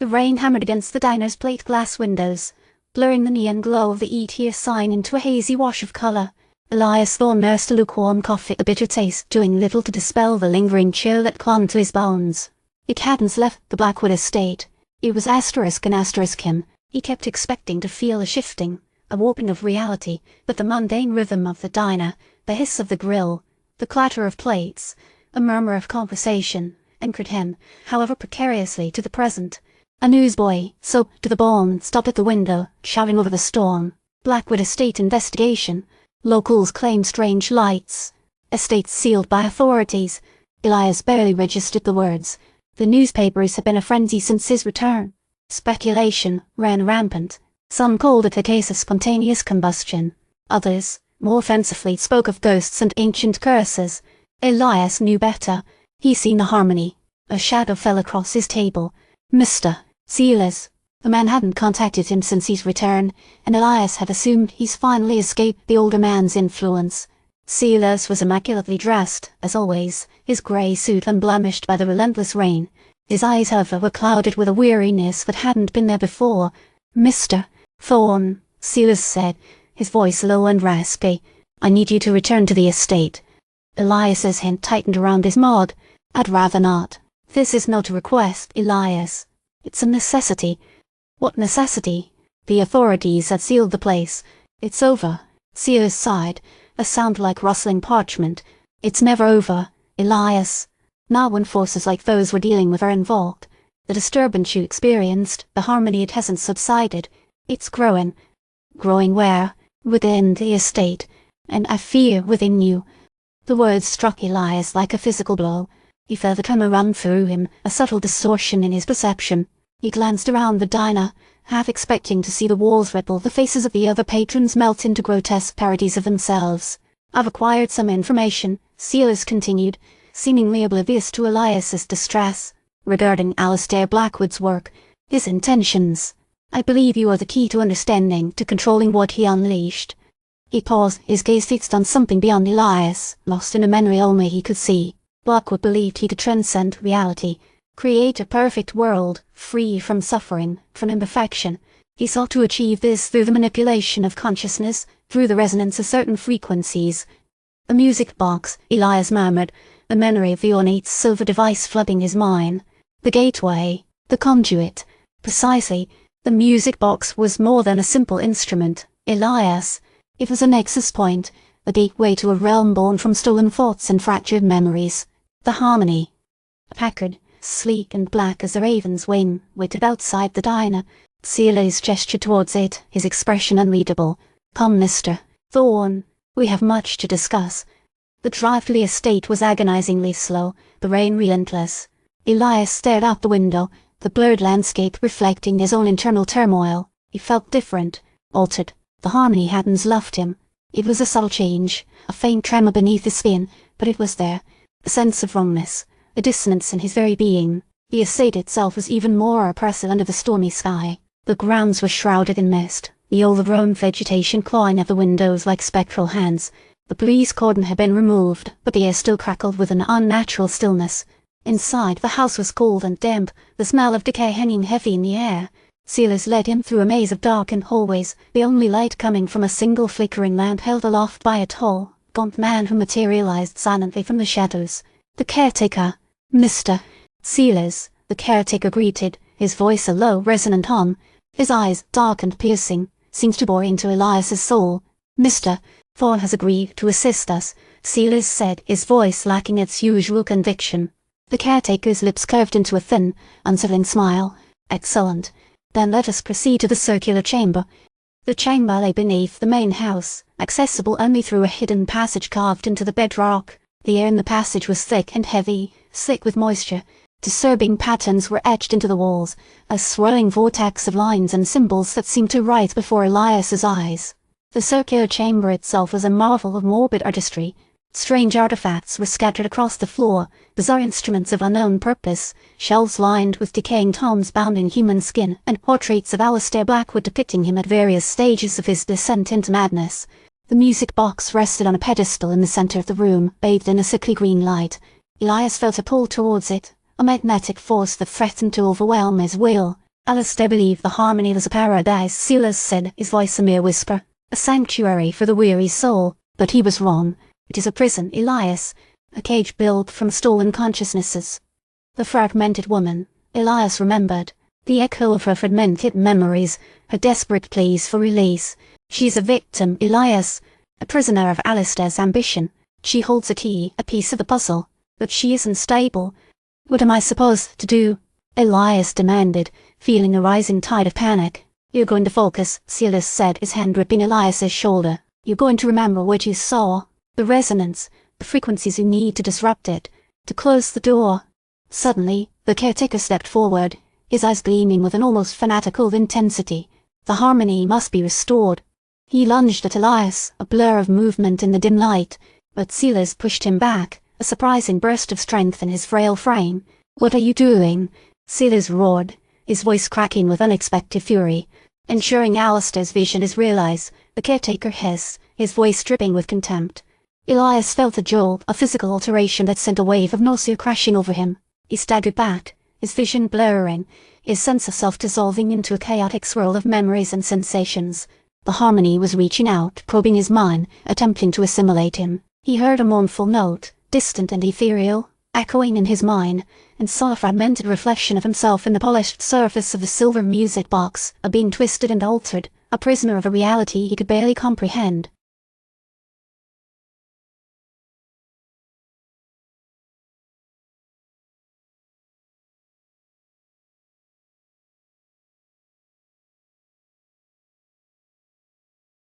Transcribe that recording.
The rain hammered against the diner's plate glass windows, blurring the neon glow of the Eat Here sign into a hazy wash of colour. Elias Thorne nursed a lukewarm coffee, the bitter taste doing little to dispel the lingering chill that clung to his bones. He hadn't left the Blackwood Estate. It was asterisk and asterisk him. He kept expecting to feel a shifting, a warping of reality, but the mundane rhythm of the diner, the hiss of the grill, the clatter of plates, a murmur of conversation, anchored him, however precariously, to the present. A newsboy, soaked to the bone, stopped at the window, shouting over the storm. Blackwood Estate investigation. Locals claim strange lights. Estates sealed by authorities. Elias barely registered the words. The newspapers had been a frenzy since his return. Speculation ran rampant. Some called it a case of spontaneous combustion. Others, more fancifully, spoke of ghosts and ancient curses. Elias knew better. He seen the harmony. A shadow fell across his table. Mr. Silas. The man hadn't contacted him since his return, and Elias had assumed he's finally escaped the older man's influence. Silas was immaculately dressed, as always, his grey suit unblemished by the relentless rain. His eyes, however, were clouded with a weariness that hadn't been there before. Mr. Thorne, Silas said, his voice low and raspy, I need you to return to the estate. Elias's hand tightened around his mouth. I'd rather not. This is not a request, Elias. It's a necessity. What necessity? The authorities had sealed the place. It's over. Silas sighed, a sound like rustling parchment. It's never over, Elias. Now when forces like those we're dealing with are involved, the disturbance you experienced, the harmony it hasn't subsided. It's growing. Growing where? Within the estate. And I fear within you. The words struck Elias like a physical blow. He felt a tremor run through him, a subtle distortion in his perception. He glanced around the diner, half expecting to see the walls ripple, the faces of the other patrons melt into grotesque parodies of themselves. I've acquired some information, Silas continued, seemingly oblivious to Elias's distress, regarding Alistair Blackwood's work, his intentions. I believe you are the key to understanding, to controlling what he unleashed. He paused, his gaze fixed on something beyond Elias, lost in a memory only he could see. Blackwood believed he could transcend reality, create a perfect world, free from suffering, from imperfection. He sought to achieve this through the manipulation of consciousness, through the resonance of certain frequencies. The music box, Elias murmured, the memory of the ornate silver device flooding his mind. The gateway, the conduit. Precisely, the music box was more than a simple instrument, Elias. It was a nexus point, a gateway to a realm born from stolen thoughts and fractured memories. The harmony. Packard, sleek and black as a raven's wing, waited outside the diner. Silas gestured towards it, his expression unreadable. Come, Mr. Thorne, we have much to discuss. The drive to the estate was agonizingly slow, the rain relentless. Elias stared out the window, the blurred landscape reflecting his own internal turmoil. He felt different, altered. The harmony hadn't left him. It was a subtle change, a faint tremor beneath his skin, but it was there. A sense of wrongness, a dissonance in his very being. The estate itself was even more oppressive under the stormy sky. The grounds were shrouded in mist, the overgrown vegetation clawing at the windows like spectral hands. The police cordon had been removed, but the air still crackled with an unnatural stillness. Inside, the house was cold and damp, the smell of decay hanging heavy in the air. Silas led him through a maze of darkened hallways, the only light coming from a single flickering lamp held aloft by a tall, gaunt man who materialized silently from the shadows. The caretaker. Mr. Silas, the caretaker greeted, his voice a low, resonant hum. His eyes, dark and piercing, seemed to bore into Elias's soul. Mr. Thorne has agreed to assist us, Silas said, his voice lacking its usual conviction. The caretaker's lips curved into a thin, unsettling smile. Excellent. Then let us proceed to the circular chamber. The chamber lay beneath the main house, accessible only through a hidden passage carved into the bedrock. The air in the passage was thick and heavy, slick with moisture. Disturbing patterns were etched into the walls, a swirling vortex of lines and symbols that seemed to writhe before Elias's eyes. The circular chamber itself was a marvel of morbid artistry. Strange artifacts were scattered across the floor, bizarre instruments of unknown purpose, shelves lined with decaying tomes bound in human skin, and portraits of Alistair Blackwood depicting him at various stages of his descent into madness. The music box rested on a pedestal in the center of the room, bathed in a sickly green light. Elias felt a pull towards it, a magnetic force that threatened to overwhelm his will. Alistair believed the harmony was a paradise, Silas said, his voice a mere whisper. A sanctuary for the weary soul. But he was wrong. It is a prison, Elias. A cage built from stolen consciousnesses. The fragmented woman, Elias remembered. The echo of her fragmented memories, her desperate pleas for release. She's a victim, Elias. A prisoner of Alistair's ambition. She holds a key, a piece of the puzzle. But she isn't stable. What am I supposed to do? Elias demanded, feeling a rising tide of panic. You're going to focus, Silas said, his hand gripping Elias's shoulder. You're going to remember what you saw. The resonance, the frequencies you need to disrupt it, to close the door. Suddenly, the caretaker stepped forward, his eyes gleaming with an almost fanatical intensity. The harmony must be restored. He lunged at Elias, a blur of movement in the dim light, but Silas pushed him back, a surprising burst of strength in his frail frame. What are you doing? Silas roared, his voice cracking with unexpected fury. Ensuring Alistair's vision is realized, the caretaker hissed, his voice dripping with contempt. Elias felt a jolt, a physical alteration that sent a wave of nausea crashing over him. He staggered back, his vision blurring, his sense of self dissolving into a chaotic swirl of memories and sensations. The harmony was reaching out, probing his mind, attempting to assimilate him. He heard a mournful note, distant and ethereal, echoing in his mind, and saw a fragmented reflection of himself in the polished surface of the silver music box, a being twisted and altered, a prisoner of a reality he could barely comprehend.